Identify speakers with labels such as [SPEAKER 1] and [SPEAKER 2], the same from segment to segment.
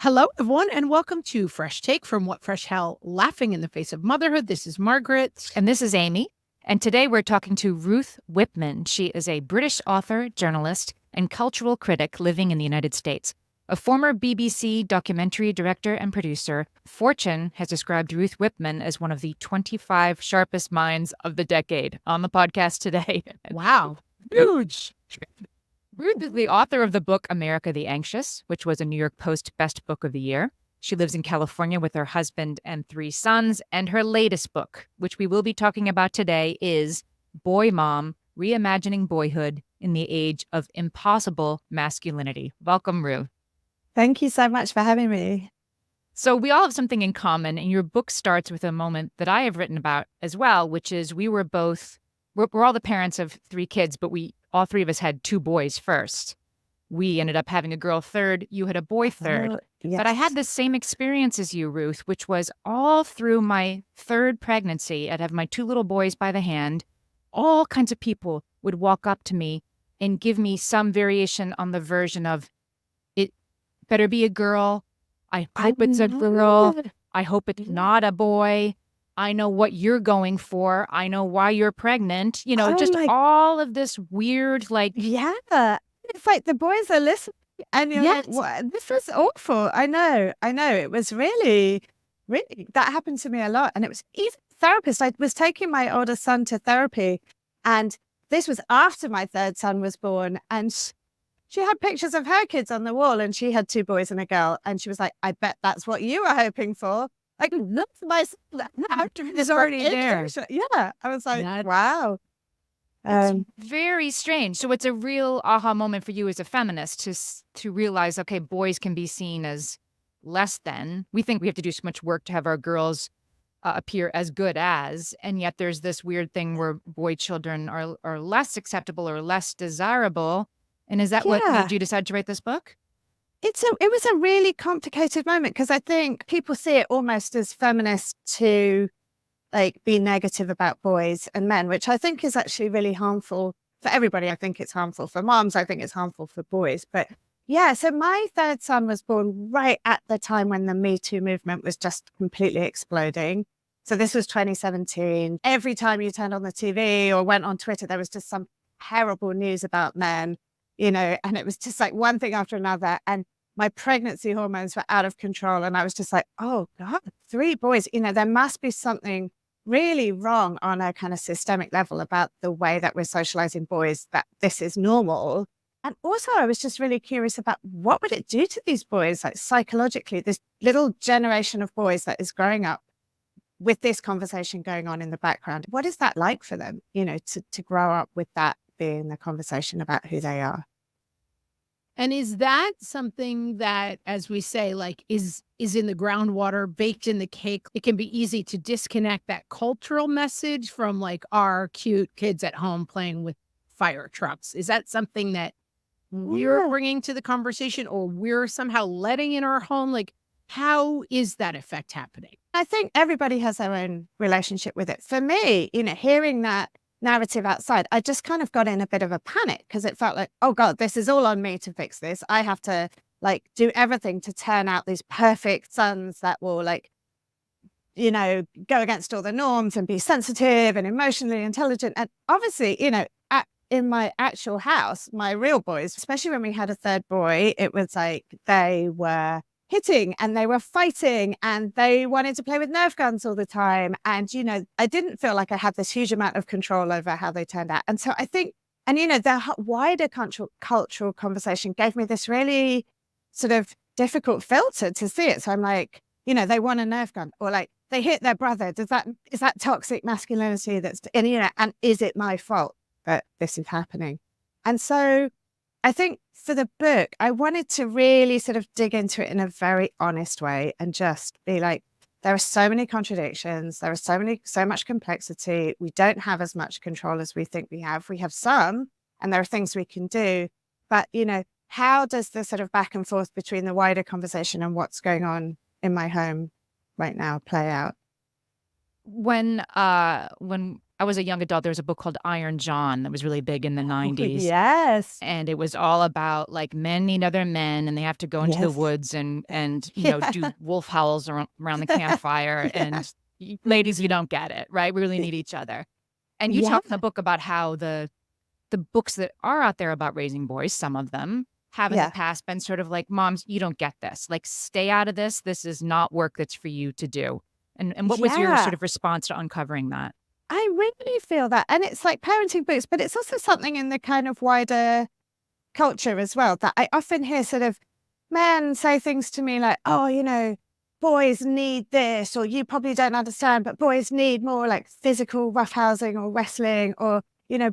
[SPEAKER 1] Hello, everyone, and welcome to Fresh Take from What Fresh Hell, Laughing in the Face of Motherhood. This is Margaret.
[SPEAKER 2] And this is Amy. And today we're talking to Ruth Whippman. She is a British author, journalist, and cultural critic living in the United States. A former BBC documentary director and producer, Fortune has described Ruth Whippman as one of the 25 sharpest minds of the decade on the podcast today.
[SPEAKER 1] Wow, huge.
[SPEAKER 2] Ruth is the author of the book America the Anxious, which was a New York Post Best Book of the Year. She lives in California with her husband and 3 sons, and her latest book, which we will be talking about today, is BOYMOM, Reimagining Boyhood in the Age of Impossible Masculinity. Welcome, Ruth.
[SPEAKER 3] Thank you so much for having me.
[SPEAKER 2] So we all have something in common, and your book starts with a moment that I have written about as well, which is we're all the parents of 3 kids, but all 3 of us had 2 boys first. We ended up having a girl third. You had a boy third.
[SPEAKER 3] Yes.
[SPEAKER 2] But I had the same experience as you, Ruth, which was all through my 3rd pregnancy. I'd have my 2 little boys by the hand. All kinds of people would walk up to me and give me some variation on the version of, it better be a girl. I hope it's a girl. I hope it's not a boy. I know what you're going for. I know why you're pregnant. All of this weird,
[SPEAKER 3] Yeah. It's like the boys are listening and you're
[SPEAKER 2] Yes.
[SPEAKER 3] like, what? This was awful. I know. It was really, that happened to me a lot. And it was even therapist. I was taking my oldest son to therapy, and this was after my 3rd son was born. And she had pictures of her kids on the wall, and she had 2 boys and a girl. And she was like, I bet that's what you were hoping for. Like, look at my son.
[SPEAKER 1] It's already there.
[SPEAKER 3] Yeah. I was like,
[SPEAKER 1] That-
[SPEAKER 3] wow.
[SPEAKER 2] It's very strange. So it's a real aha moment for you as a feminist to realize, okay, boys can be seen as less than. We think we have to do so much work to have our girls appear as good as, and yet there's this weird thing where boy children are less acceptable or less desirable. And is that what
[SPEAKER 3] Yeah.
[SPEAKER 2] made you decide to write this book?
[SPEAKER 3] It was a really complicated moment, because I think people see it almost as feminist to be negative about boys and men, which I think is actually really harmful for everybody. I think it's harmful for moms. I think it's harmful for boys. But yeah, so my 3rd son was born right at the time when the Me Too movement was just completely exploding. So this was 2017. Every time you turned on the TV or went on Twitter, there was just some terrible news about men, and it was just like one thing after another. And my pregnancy hormones were out of control. And I was just like, oh God, 3 boys, there must be something really wrong on a kind of systemic level about the way that we're socializing boys, that this is normal. And also I was just really curious about what would it do to these boys, like psychologically, this little generation of boys that is growing up with this conversation going on in the background. What is that like for them, to grow up with that being the conversation about who they are?
[SPEAKER 1] And is that something that, as we say, is in the groundwater, baked in the cake? It can be easy to disconnect that cultural message from our cute kids at home playing with fire trucks. Is that something that we're bringing to the conversation, or we're somehow letting in our home? How is that effect happening?
[SPEAKER 3] I think everybody has their own relationship with it. For me, hearing that narrative outside, I just kind of got in a bit of a panic, because it felt like, oh God, this is all on me to fix this. I have to do everything to turn out these perfect sons that will go against all the norms and be sensitive and emotionally intelligent. And obviously, in my actual house, my real boys, especially when we had a 3rd boy, it was like they were hitting and they were fighting and they wanted to play with Nerf guns all the time. And, I didn't feel like I had this huge amount of control over how they turned out. And so I think, the wider cultural conversation gave me this really sort of difficult filter to see it. So I'm like, they want a Nerf gun, or they hit their brother. Is that toxic masculinity and is it my fault that this is happening? And so I think for the book, I wanted to really sort of dig into it in a very honest way and just be like, there are so many contradictions. There are so much complexity. We don't have as much control as we think we have. We have some, and there are things we can do. But, how does the sort of back and forth between the wider conversation and what's going on in my home right now play out?
[SPEAKER 2] When I was a young adult, there was a book called Iron John that was really big in the
[SPEAKER 3] Oh,
[SPEAKER 2] 90s.
[SPEAKER 3] yes.
[SPEAKER 2] And it was all about, like, men need other men, and they have to go into the
[SPEAKER 3] Yes.
[SPEAKER 2] woods and,
[SPEAKER 3] Yeah.
[SPEAKER 2] do wolf howls around the campfire,
[SPEAKER 3] Yeah.
[SPEAKER 2] and ladies, we don't get it, right? We really need each other. And you
[SPEAKER 3] Yeah.
[SPEAKER 2] talk in the book about how the books that are out there about raising boys, some of them, have in the
[SPEAKER 3] Yeah.
[SPEAKER 2] past been sort of like, "Moms, you don't get this. Like, stay out of this. This is not work that's for you to do." And what was your sort
[SPEAKER 3] Yeah.
[SPEAKER 2] of response to uncovering that?
[SPEAKER 3] I really feel that. And it's like parenting books, but it's also something in the kind of wider culture as well that I often hear sort of men say things to me like, oh, boys need this, or you probably don't understand, but boys need more like physical roughhousing or wrestling, or,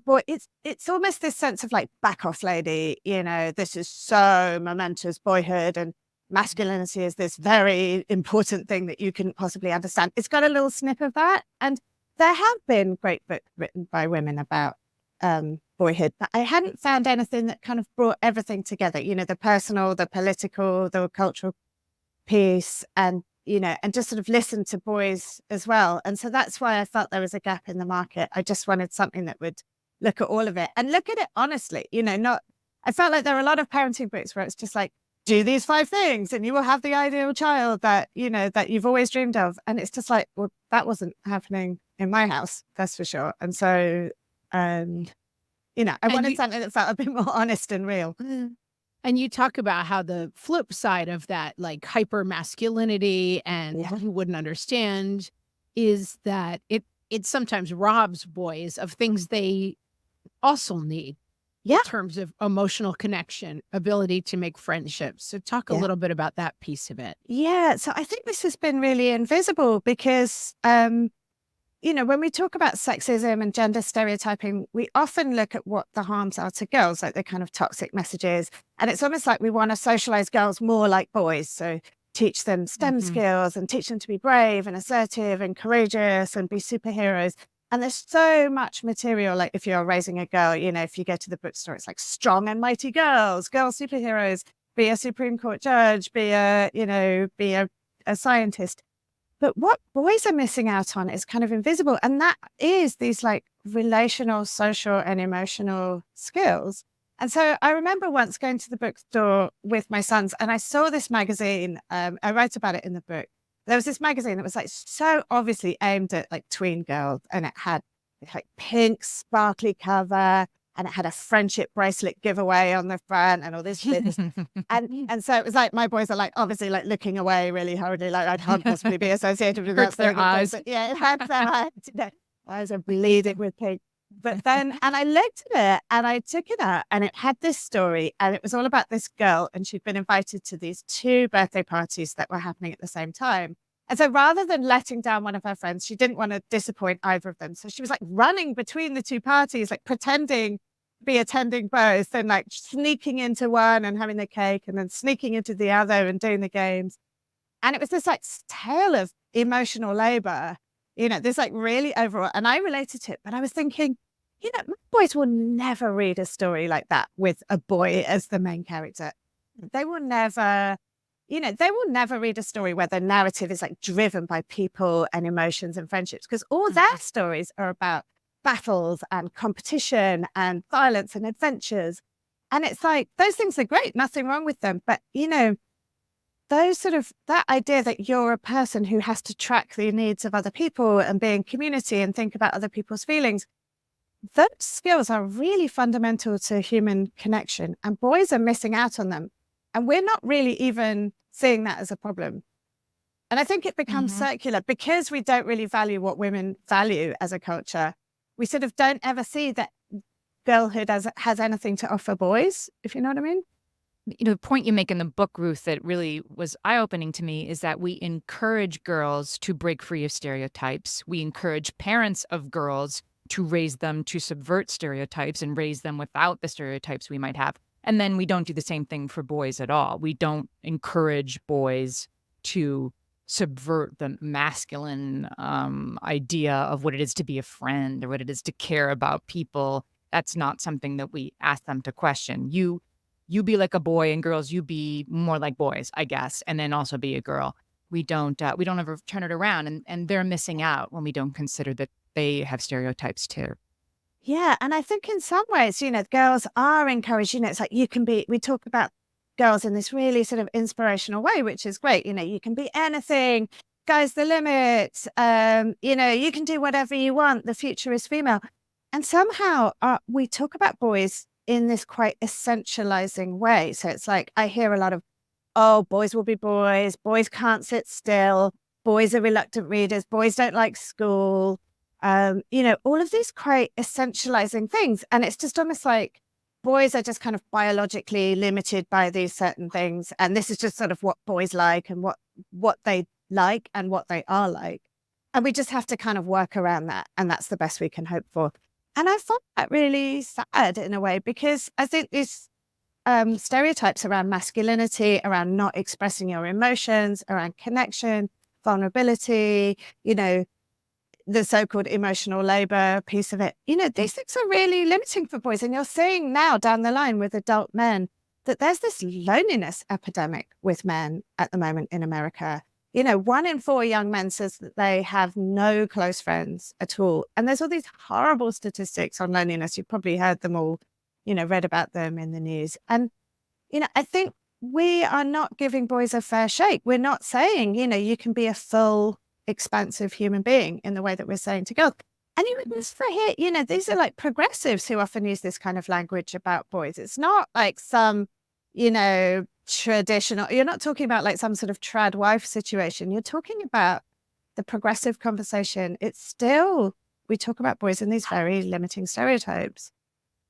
[SPEAKER 3] boy, it's almost this sense of like, back off, lady, this is so momentous, boyhood and masculinity is this very important thing that you couldn't possibly understand. It's got a little snip of that. And there have been great books written by women about boyhood, but I hadn't found anything that kind of brought everything together, the personal, the political, the cultural piece, and, and just sort of listened to boys as well. And so that's why I felt there was a gap in the market. I just wanted something that would look at all of it and look at it honestly, I felt like there were a lot of parenting books where it's just like, do these 5 things and you will have the ideal child that, that you've always dreamed of. And it's just like, well, that wasn't happening in my house, that's for sure. And so, I wanted something that felt a bit more honest and real.
[SPEAKER 1] And you talk about how the flip side of that, like hyper masculinity and
[SPEAKER 3] Yeah.
[SPEAKER 1] you wouldn't understand, is that it sometimes robs boys of things they also need.
[SPEAKER 3] Yeah.
[SPEAKER 1] In terms of emotional connection, ability to make friendships. So talk a
[SPEAKER 3] Yeah.
[SPEAKER 1] little bit about that piece of it.
[SPEAKER 3] Yeah. So I think this has been really invisible because, when we talk about sexism and gender stereotyping, we often look at what the harms are to girls, like the kind of toxic messages. And it's almost like we want to socialize girls more like boys. So teach them STEM skills and teach them to be brave and assertive and courageous and be superheroes. And there's so much material, like if you're raising a girl, if you go to the bookstore, it's like strong and mighty girls, girl superheroes, be a Supreme Court judge, be a scientist. But what boys are missing out on is kind of invisible. And that is these like relational, social, and emotional skills. And so I remember once going to the bookstore with my sons and I saw this magazine. I write about it in the book. There was this magazine that was like so obviously aimed at like tween girls, and it had like pink sparkly cover and it had a friendship bracelet giveaway on the front and all this bits. And so it was like my boys are like obviously like looking away really hurriedly, like I can't possibly be associated with that.
[SPEAKER 2] Hurts their eyes.
[SPEAKER 3] But yeah, it had their eyes. Eyes are bleeding with pink. But then, and I looked at it and I took it out and it had this story and it was all about this girl and she'd been invited to these 2 birthday parties that were happening at the same time. And so rather than letting down one of her friends, she didn't want to disappoint either of them. So she was like running between the 2 parties, like pretending to be attending both and like sneaking into one and having the cake and then sneaking into the other and doing the games. And it was this like tale of emotional labor, this like really overall. And I related to it, but I was thinking, my boys will never read a story like that with a boy as the main character. They will never, read a story where the narrative is like driven by people and emotions and friendships, because all their stories are about battles and competition and violence and adventures. And it's like, those things are great, nothing wrong with them. But, those sort of, that idea that you're a person who has to track the needs of other people and be in community and think about other people's feelings, those skills are really fundamental to human connection, and boys are missing out on them. And we're not really even seeing that as a problem. And I think it becomes circular because we don't really value what women value as a culture. We sort of don't ever see that girlhood has anything to offer boys, if you know what I mean.
[SPEAKER 2] The point you make in the book, Ruth, that really was eye-opening to me is that we encourage girls to break free of stereotypes. We encourage parents of girls to raise them to subvert stereotypes and raise them without the stereotypes we might have. And then we don't do the same thing for boys at all. We don't encourage boys to subvert the masculine idea of what it is to be a friend or what it is to care about people. That's not something that we ask them to question. You be like a boy, and girls, you be more like boys, I guess, and then also be a girl. We don't ever turn it around, and they're missing out when we don't consider that they have stereotypes too.
[SPEAKER 3] Yeah. And I think in some ways, girls are encouraged, it's like we talk about girls in this really sort of inspirational way, which is great. You can be anything, sky's the limit. You can do whatever you want. The future is female. And somehow we talk about boys in this quite essentializing way. So it's like, I hear a lot of, oh, boys will be boys can't sit still, boys are reluctant readers, boys don't like school. All of these quite essentializing things. And it's just almost like boys are just kind of biologically limited by these certain things. And this is just sort of what boys like and what they like and what they are like. And we just have to kind of work around that. And that's the best we can hope for. And I found that really sad in a way, because I think these stereotypes around masculinity, around not expressing your emotions, around connection, vulnerability, the so-called emotional labor piece of it, these things are really limiting for boys. And you're seeing now down the line with adult men that there's this loneliness epidemic with men at the moment in America. 1 in 4 young men says that they have no close friends at all. And there's all these horrible statistics on loneliness. You've probably heard them all, read about them in the news. And, I think we are not giving boys a fair shake. We're not saying, you can be a full, expansive human being in the way that we're saying to girls. And you would just hear, these are like progressives who often use this kind of language about boys. It's not like some, traditional, you're not talking about like some sort of trad wife situation. You're talking about the progressive conversation. It's still, we talk about boys in these very limiting stereotypes.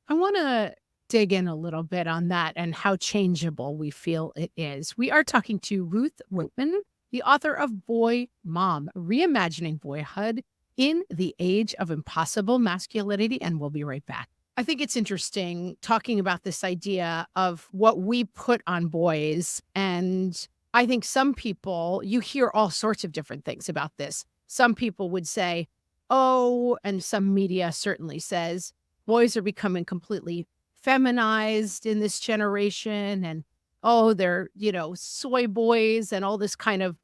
[SPEAKER 1] I want to dig in a little bit on that and how changeable we feel it is. We are talking to Ruth Whippman, the author of Boy Mom, Reimagining Boyhood in the Age of Impossible Masculinity, and we'll be right back. I think it's interesting talking about this idea of what we put on boys. And I think some people, you hear all sorts of different things about this. Some people would say, oh, and some media certainly says, boys are becoming completely feminized in this generation. And, oh, they're, soy boys and all this kind of,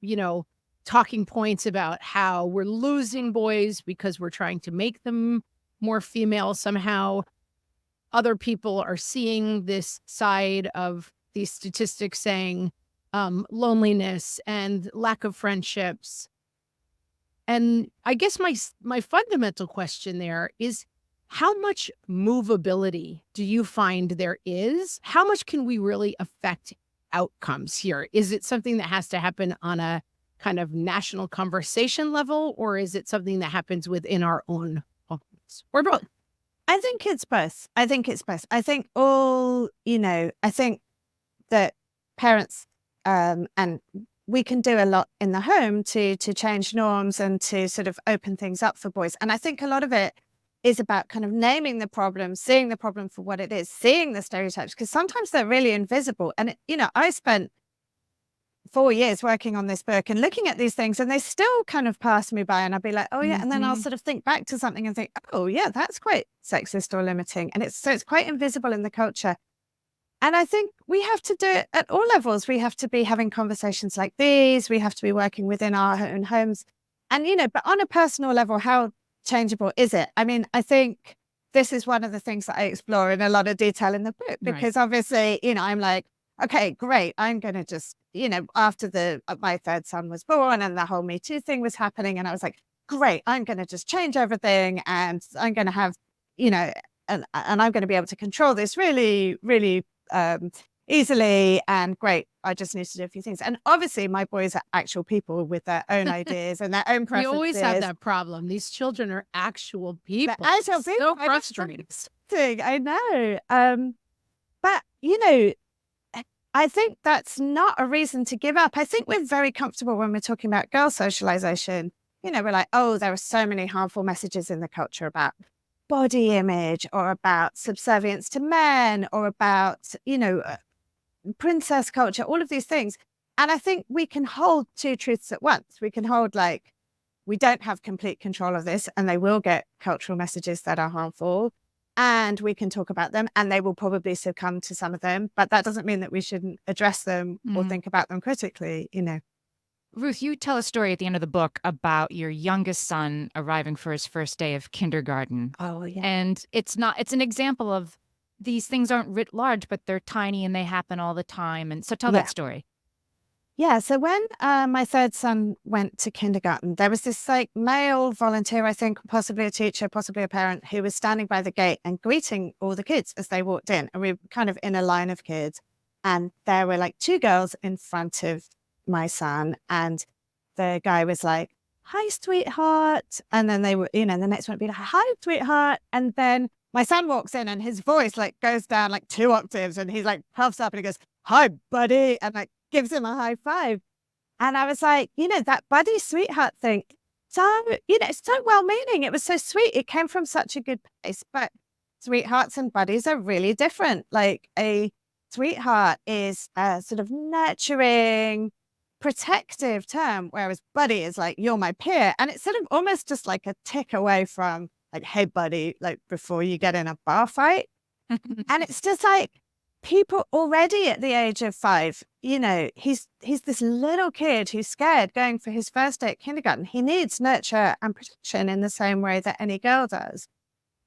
[SPEAKER 1] talking points about how we're losing boys because we're trying to make them more female somehow. Other people are seeing this side of these statistics saying loneliness and lack of friendships. And I guess my fundamental question there is, how much movability do you find there is? How much can we really affect outcomes here? Is it something that has to happen on a kind of national conversation level, or is it something that happens within our own homes, or both?
[SPEAKER 3] I think it's both. I think that parents, and we can do a lot in the home to change norms and to sort of open things up for boys. And I think a lot of it is about kind of naming the problem, seeing the problem for what it is, seeing the stereotypes, because sometimes they're really invisible. And, I spent 4 years working on this book and looking at these things, and they still kind of pass me by, and I'll be like, oh yeah. And then I'll sort of think back to something and think, oh yeah, that's quite sexist or limiting. And it's quite invisible in the culture. And I think we have to do it at all levels. We have to be having conversations like these. We have to be working within our own homes. And, but on a personal level, how changeable is it? I mean, I think this is one of the things that I explore in a lot of detail in the book, because obviously, I'm like, okay, great. I'm going to just, after my third son was born and the whole Me Too thing was happening, and I was like, great, I'm going to just change everything, and I'm going to have, and I'm going to be able to control this really, really easily. And great, I just need to do a few things. And obviously my boys are actual people with their own ideas and their own preferences.
[SPEAKER 1] We always have that problem. These children are actual people.
[SPEAKER 3] They're actual people.
[SPEAKER 1] So frustrating.
[SPEAKER 3] I know. But, I think that's not a reason to give up. I think we're very comfortable when we're talking about girl socialization. We're like, oh, there are so many harmful messages in the culture about body image, or about subservience to men, or about, princess culture, all of these things. And I think we can hold two truths at once. We can hold like, we don't have complete control of this, and they will get cultural messages that are harmful, and we can talk about them, and they will probably succumb to some of them. But that doesn't mean that we shouldn't address them or think about them critically,
[SPEAKER 2] Ruth, you tell a story at the end of the book about your youngest son arriving for his first day of kindergarten.
[SPEAKER 3] Oh, yeah.
[SPEAKER 2] And it's an example of these things aren't writ large, but they're tiny and they happen all the time. And so tell
[SPEAKER 3] Yeah.
[SPEAKER 2] that story.
[SPEAKER 3] Yeah. So when my third son went to kindergarten, there was this like male volunteer, I think, possibly a teacher, possibly a parent, who was standing by the gate and greeting all the kids as they walked in. And we were kind of in a line of kids. And there were like two girls in front of my son. And the guy was like, "Hi, sweetheart." And then they were, the next one would be like, "Hi, sweetheart." And then my son walks in and his voice like goes down like 2 octaves and he's like puffs up and he goes, "Hi, buddy." And like gives him a high five. And I was like, that buddy sweetheart thing. So, it's so well meaning. It was so sweet. It came from such a good place. But sweethearts and buddies are really different. Like a sweetheart is a sort of nurturing, protective term, whereas buddy is like, you're my peer. And it's sort of almost just like a tick away from like, hey, buddy, like before you get in a bar fight. And it's just like people already at the age of 5, he's this little kid who's scared going for his first day at kindergarten. He needs nurture and protection in the same way that any girl does.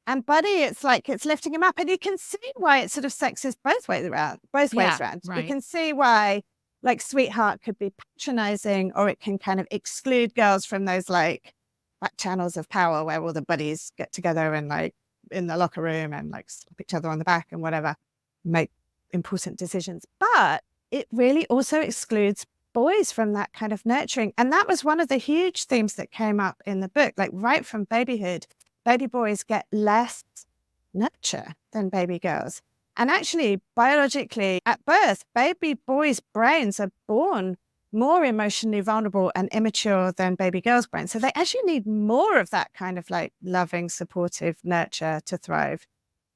[SPEAKER 3] And buddy, it's like it's lifting him up. And you can see why it's sort of sexist both ways around.
[SPEAKER 1] Right.
[SPEAKER 3] You can see why like sweetheart could be patronizing, or it can kind of exclude girls from those like back channels of power where all the buddies get together and like in the locker room and like slap each other on the back and whatever, make important decisions. But it really also excludes boys from that kind of nurturing. And that was one of the huge themes that came up in the book, like right from babyhood, baby boys get less nurture than baby girls. And actually, biologically, at birth, baby boys' brains are born more emotionally vulnerable and immature than baby girls' brains. So they actually need more of that kind of like loving, supportive nurture to thrive.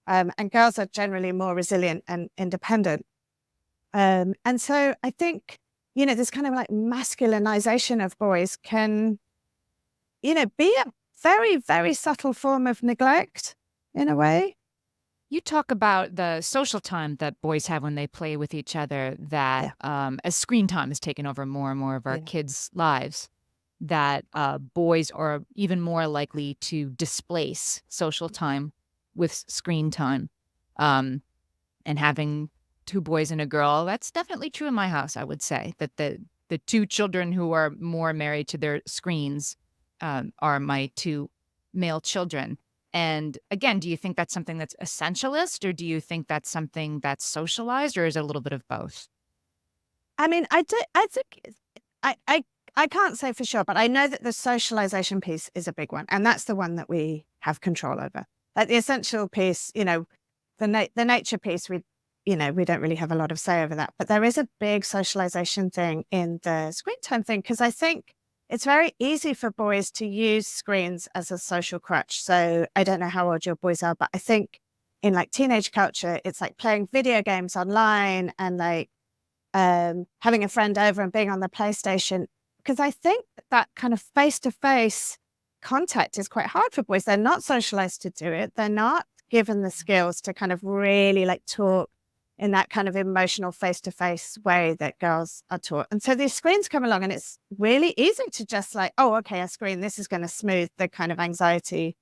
[SPEAKER 3] And girls are generally more resilient and independent. And so I think, this kind of like masculinization of boys can, be a very, very subtle form of neglect in a way.
[SPEAKER 2] You talk about the social time that boys have when they play with each other, that as screen time has taken over more and more of our kids' lives, that boys are even more likely to displace social time with screen time. And having 2 boys and a girl, that's definitely true in my house, I would say, that the 2 children who are more married to their screens are my 2 male children. And again, do you think that's something that's essentialist, or do you think that's something that's socialized, or is it a little bit of both?
[SPEAKER 3] I mean, I think I can't say for sure, but I know that the socialization piece is a big one. And that's the one that we have control over. Like the essential piece, the nature piece, we don't really have a lot of say over that. But there is a big socialization thing in the screen time thing, because I think it's very easy for boys to use screens as a social crutch. So I don't know how old your boys are, but I think in like teenage culture, it's like playing video games online and like having a friend over and being on the PlayStation. Because I think that kind of face-to-face contact is quite hard for boys. They're not socialized to do it. They're not given the skills to kind of really like talk in that kind of emotional face-to-face way that girls are taught. And so these screens come along and it's really easy to just like, oh, okay, a screen, this is going to smooth the kind of anxiety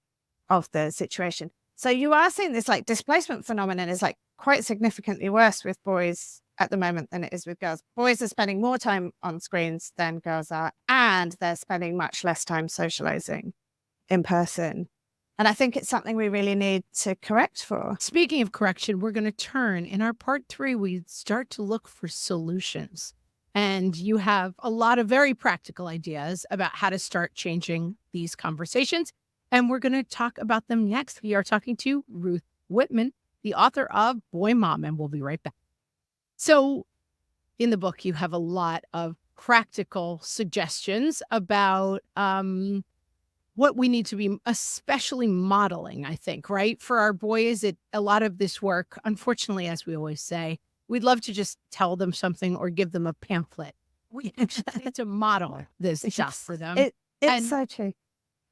[SPEAKER 3] of the situation. So you are seeing this like displacement phenomenon is like quite significantly worse with boys at the moment than it is with girls. Boys are spending more time on screens than girls are, and they're spending much less time socializing in person. And I think it's something we really need to correct for.
[SPEAKER 1] Speaking of correction, we're going to turn in our part 3, we start to look for solutions. And you have a lot of very practical ideas about how to start changing these conversations. And we're going to talk about them next. We are talking to Ruth Whippman, the author of Boy Mom, and we'll be right back. So in the book, you have a lot of practical suggestions about what we need to be especially modeling, I think, right? For our boys, a lot of this work, unfortunately, as we always say, we'd love to just tell them something or give them a pamphlet. We need to model this stuff for them.
[SPEAKER 3] It's so true.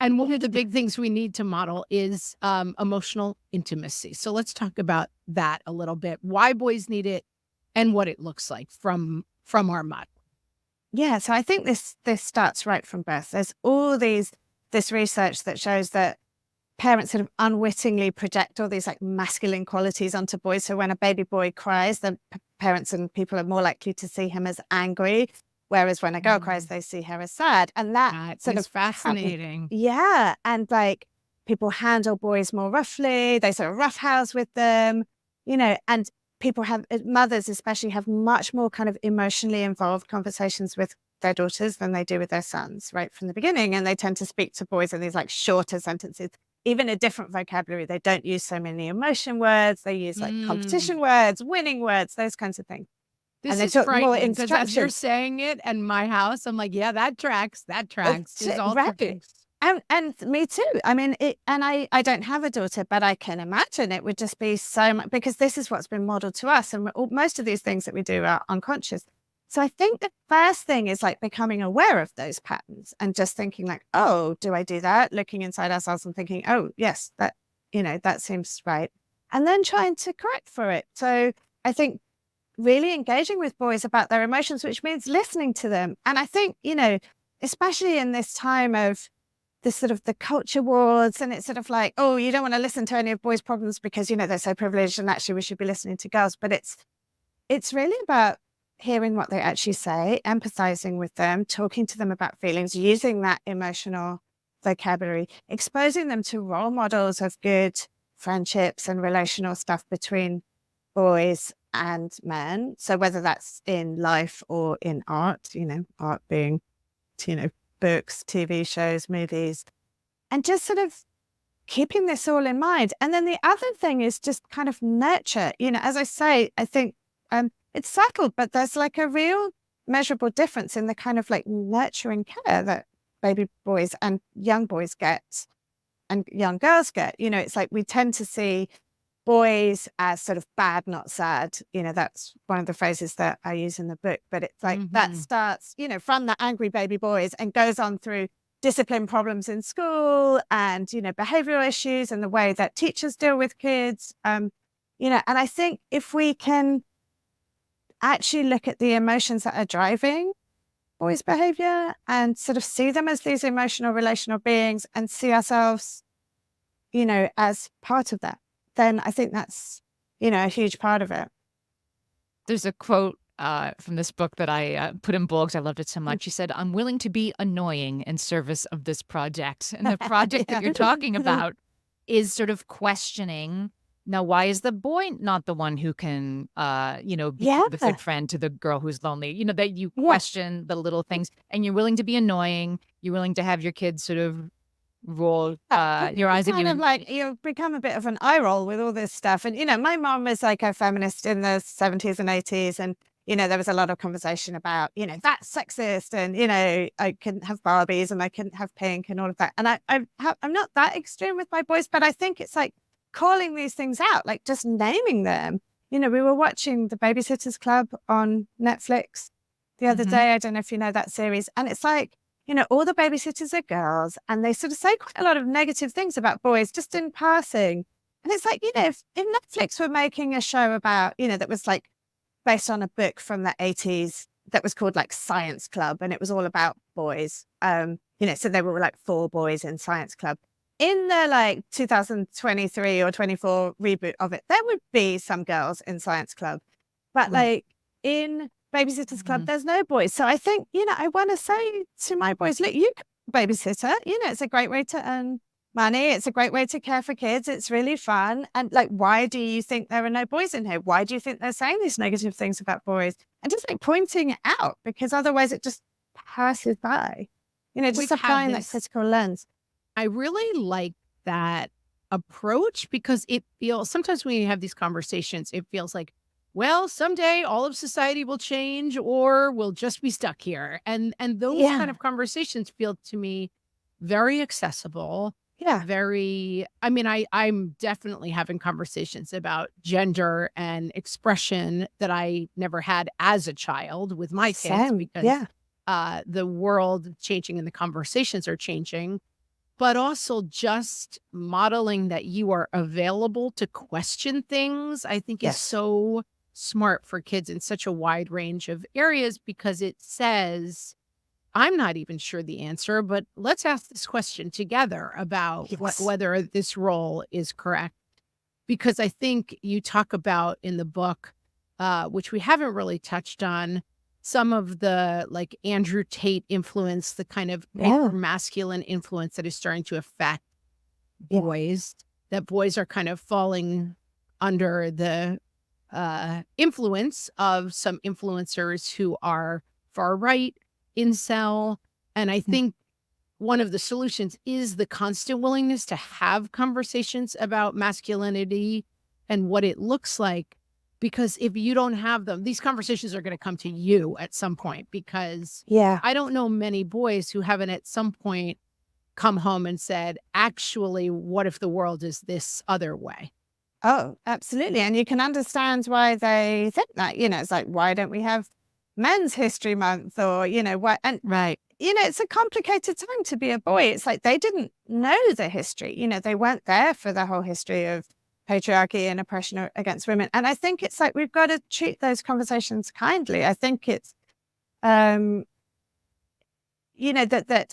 [SPEAKER 1] And one of the big things we need to model is emotional intimacy. So let's talk about that a little bit, why boys need it and what it looks like from our model.
[SPEAKER 3] Yeah, so I think this starts right from birth. There's all this research that shows that parents sort of unwittingly project all these like masculine qualities onto boys. So when a baby boy cries, then parents and people are more likely to see him as angry, whereas when a girl cries, they see her as sad. And that sort
[SPEAKER 1] is
[SPEAKER 3] of
[SPEAKER 1] fascinating.
[SPEAKER 3] Yeah, and like people handle boys more roughly. They sort of roughhouse with them, and people mothers especially have much more kind of emotionally involved conversations with their daughters than they do with their sons right from the beginning. And they tend to speak to boys in these like shorter sentences, even a different vocabulary. They don't use so many emotion words. They use like competition words, winning words, those kinds of things.
[SPEAKER 1] This
[SPEAKER 3] And they
[SPEAKER 1] is
[SPEAKER 3] took more
[SPEAKER 1] frightening because as you're
[SPEAKER 3] instructions.
[SPEAKER 1] saying it in my house, I'm like, yeah, that tracks. That tracks. This all
[SPEAKER 3] Right.
[SPEAKER 1] tracks.
[SPEAKER 3] And me too. I mean, I don't have a daughter, but I can imagine it would just be so much, because this is what's been modeled to us. And most of these things that we do are unconscious. So I think the first thing is like becoming aware of those patterns and just thinking like, oh, do I do that? Looking inside ourselves and thinking, oh, yes, that seems right. And then trying to correct for it. So I think really engaging with boys about their emotions, which means listening to them. And I think, especially in this time of this sort of the culture wars, and it's sort of like, oh, you don't want to listen to any of boys' problems because, they're so privileged and actually we should be listening to girls. But it's really about hearing what they actually say, empathizing with them, talking to them about feelings, using that emotional vocabulary, exposing them to role models of good friendships and relational stuff between boys and men. So whether that's in life or in art, art being, books, TV shows, movies, and just sort of keeping this all in mind. And then the other thing is just kind of nurture. As I say, I think it's subtle, but there's like a real measurable difference in the kind of like nurturing care that baby boys and young boys get and young girls get. It's like we tend to see boys as sort of bad, not sad. That's one of the phrases that I use in the book. But it's like that starts, from the angry baby boys and goes on through discipline problems in school and, behavioral issues and the way that teachers deal with kids. And I think if we can actually look at the emotions that are driving boys' behavior and sort of see them as these emotional, relational beings and see ourselves, as part of that, then I think that's, a huge part of it.
[SPEAKER 2] There's a quote from this book that I put in bold because I loved it so much. She said, "I'm willing to be annoying in service of this project." And the project that you're talking about is sort of questioning, now, why is the boy not the one who can, be the good friend to the girl who's lonely? That you question the little things and you're willing to be annoying. You're willing to have your kids sort of roll your eyes at you.
[SPEAKER 3] Kind of like you become a bit of an eye roll with all this stuff. And, my mom was like a feminist in the 70s and 80s. And, there was a lot of conversation about, that's sexist. And, I couldn't have Barbies and I couldn't have pink and all of that. And I'm not that extreme with my boys, but I think it's like calling these things out, like just naming them. We were watching The Babysitter's Club on Netflix the other day. I don't know if you know that series. And it's like, all the babysitters are girls and they sort of say quite a lot of negative things about boys just in passing. And it's like, if Netflix were making a show about, that was like based on a book from the 80s that was called like Science Club and it was all about boys, so there were like 4 boys in Science Club. In the like 2023 or 24 reboot of it, there would be some girls in Science Club. But like in Babysitter's Club, there's no boys. So I think, I want to say to my boys, look, you can babysitter, it's a great way to earn money. It's a great way to care for kids. It's really fun. And like, why do you think there are no boys in here? Why do you think they're saying these negative things about boys? And just like pointing it out, because otherwise it just passes by, just applying that critical lens.
[SPEAKER 1] I really like that approach because it feels, sometimes when you have these conversations, it feels like, well, someday all of society will change or we'll just be stuck here. And those kind of conversations feel to me very accessible.
[SPEAKER 3] Yeah.
[SPEAKER 1] I'm definitely having conversations about gender and expression that I never had as a child with my kids because the world changing and the conversations are changing. But also just modeling that you are available to question things, I think is so smart for kids in such a wide range of areas because it says, I'm not even sure the answer, but let's ask this question together about
[SPEAKER 3] Yes.
[SPEAKER 1] whether this role is correct. Because I think you talk about in the book, which we haven't really touched on, some of the like Andrew Tate influence, the kind of hyper masculine influence that is starting to affect boys, that boys are kind of falling under the influence of some influencers who are far right, incel. And I think one of the solutions is the constant willingness to have conversations about masculinity and what it looks like. Because if you don't have them, these conversations are going to come to you at some point, because I don't know many boys who haven't at some point come home and said, actually, what if the world is this other way?
[SPEAKER 3] Oh, absolutely. And you can understand why they think that. It's like, why don't we have Men's History Month? Or, what? And, it's a complicated time to be a boy. It's like they didn't know the history. They weren't there for the whole history of patriarchy and oppression against women. And I think it's like we've got to treat those conversations kindly. I think it's, that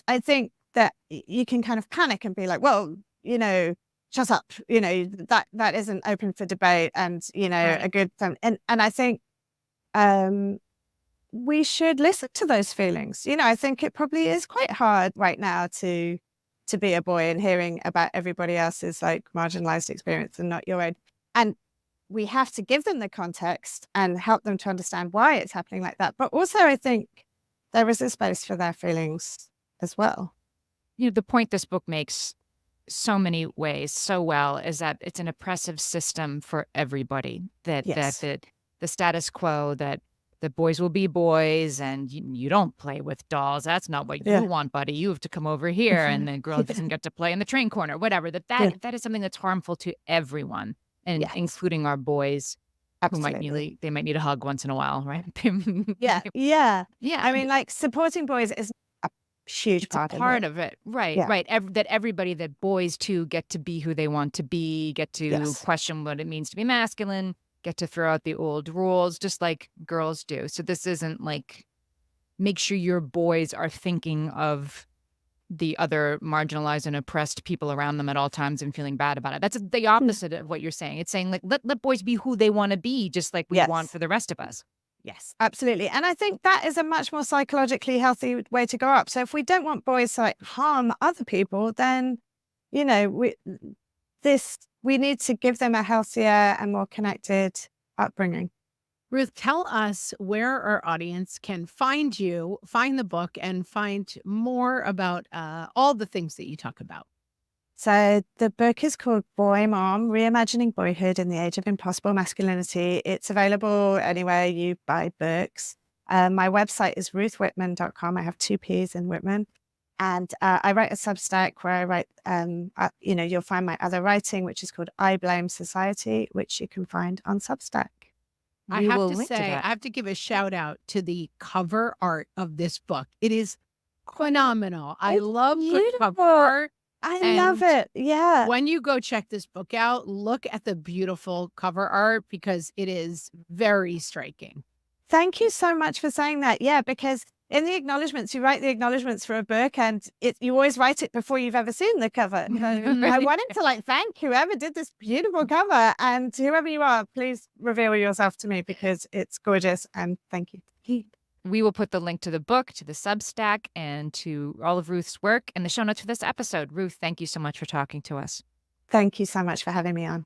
[SPEAKER 3] I think that you can kind of panic and be like, well, shut up, that isn't open for debate and, a good thing. And I think we should listen to those feelings. I think it probably is quite hard right now to be a boy and hearing about everybody else's like marginalized experience and not your own. And we have to give them the context and help them to understand why it's happening like that. But also I think there is a space for their feelings as well.
[SPEAKER 2] The point this book makes so many ways so well is that it's an oppressive system for everybody, that the status quo, that the boys will be boys and you don't play with dolls. That's not what you want, buddy. You have to come over here, and the girl doesn't get to play in the train corner, whatever. That is something that's harmful to everyone, and including our boys.
[SPEAKER 3] Absolutely.
[SPEAKER 2] They might need a hug once in a while, right?
[SPEAKER 3] Yeah. I mean, like, supporting boys is a huge part
[SPEAKER 2] of it. Right. That everybody, that boys too get to be who they want to be, get to question what it means to be masculine, get to throw out the old rules, just like girls do. So this isn't like, make sure your boys are thinking of the other marginalized and oppressed people around them at all times and feeling bad about it. That's the opposite of what you're saying. It's saying like, let boys be who they want to be, just like we want for the rest of us.
[SPEAKER 3] Yes, absolutely. And I think that is a much more psychologically healthy way to grow up. So if we don't want boys to like harm other people, then, we need to give them a healthier and more connected upbringing.
[SPEAKER 1] Ruth, tell us where our audience can find you, find the book, and find more about all the things that you talk about.
[SPEAKER 3] So the book is called BOYMOM, Reimagining Boyhood in the Age of Impossible Masculinity. It's available anywhere you buy books. My website is ruthwhipman.com. I have 2 P's in Whippman. And I write a Substack where I write, you'll find my other writing, which is called I Blame Society, which you can find on Substack.
[SPEAKER 1] I have to say, I have to give a shout out to the cover art of this book. It is phenomenal. I love the cover art.
[SPEAKER 3] I love it. Yeah.
[SPEAKER 1] When you go check this book out, look at the beautiful cover art because it is very striking.
[SPEAKER 3] Thank you so much for saying that. Yeah, because in the acknowledgements, you write the acknowledgements for a book, and you always write it before you've ever seen the cover. I wanted to thank whoever did this beautiful cover, and whoever you are, please reveal yourself to me because it's gorgeous, and thank you.
[SPEAKER 2] We will put the link to the book, to the Substack, and to all of Ruth's work in the show notes for this episode. Ruth, thank you so much for talking to us.
[SPEAKER 3] Thank you so much for having me on.